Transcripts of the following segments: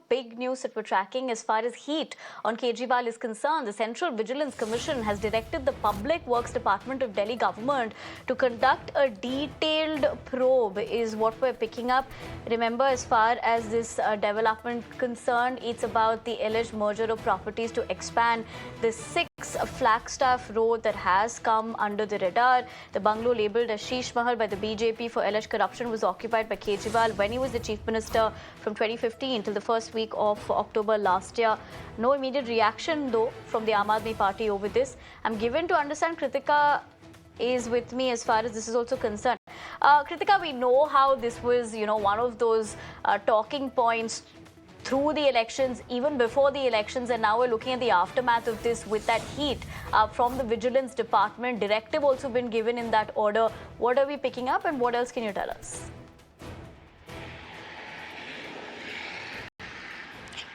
big news that we're tracking as far as heat on Kejriwal is concerned. The Central Vigilance Commission has directed the Public Works Department of Delhi government to conduct a detailed probe, is what we're picking up. Remember, as far as this development concerned, it's about the alleged merger of properties to expand the 6 Flagstaff Road that has come under the radar. The bungalow labelled as Sheesh Mahal by the BJP for alleged corruption was occupied by Kejriwal when he was the Chief Minister from 2015 till the first week of October last year. No immediate reaction, though, from the Aam Aadmi Party over this. I'm given to understand Kritika is with me as far as this is also concerned. Kritika, we know how this was, one of those talking points through the elections, even before the elections, and now we're looking at the aftermath of this with that heat from the Vigilance Department. Directive also been given in that order. What are we picking up, and what else can you tell us?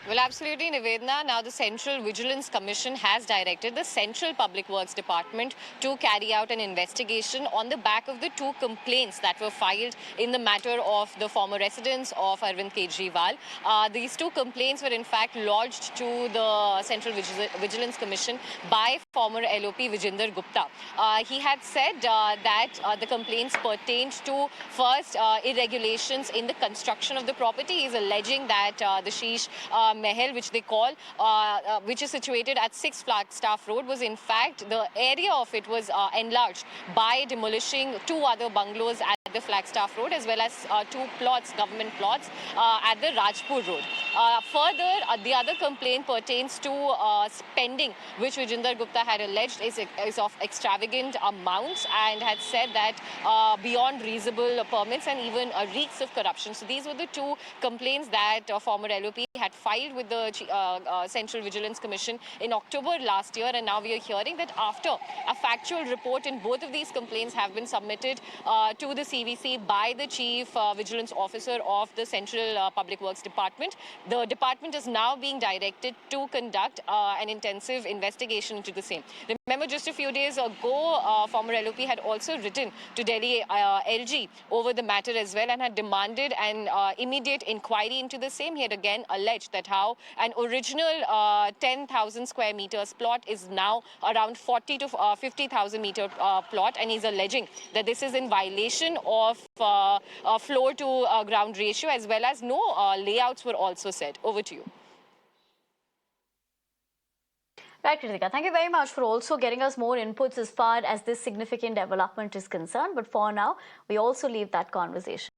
Well, absolutely, Nivedana. Now, the Central Vigilance Commission has directed the Central Public Works Department to carry out an investigation on the back of the 2 complaints that were filed in the matter of the former residence of Arvind Kejriwal. These 2 complaints were, in fact, lodged to the Central Vigilance Commission by former LOP Vijinder Gupta. He had said that the complaints pertained to, first, irregulations in the construction of the property. He is alleging that the Sheesh Mahal, which they call, which is situated at 6 Flagstaff Road, was in fact, the area of it was enlarged by demolishing 2 other bungalows at the Flagstaff Road, as well as 2 plots, government plots, at the Rajpur Road. Further, the other complaint pertains to spending, which Vijinder Gupta had alleged is of extravagant amounts, and had said that beyond reasonable permits and even reeks of corruption. So these were the 2 complaints that former LOP had filed with the Central Vigilance Commission in October last year, and now we are hearing that after a factual report in both of these complaints have been submitted to the CVC by the Chief Vigilance Officer of the Central Public Works Department, the department is now being directed to conduct an intensive investigation into the same. Remember, just a few days ago, former LOP had also written to Delhi LG over the matter as well, and had demanded an immediate inquiry into the same. He had again alleged that how an original 10,000 square meters plot is now around 40 to 50,000 meter plot, and he's alleging that this is in violation of floor to ground ratio, as well as no layouts were also set. Over to you. Right, Kritika. Thank you very much for also getting us more inputs as far as this significant development is concerned. But for now, we also leave that conversation.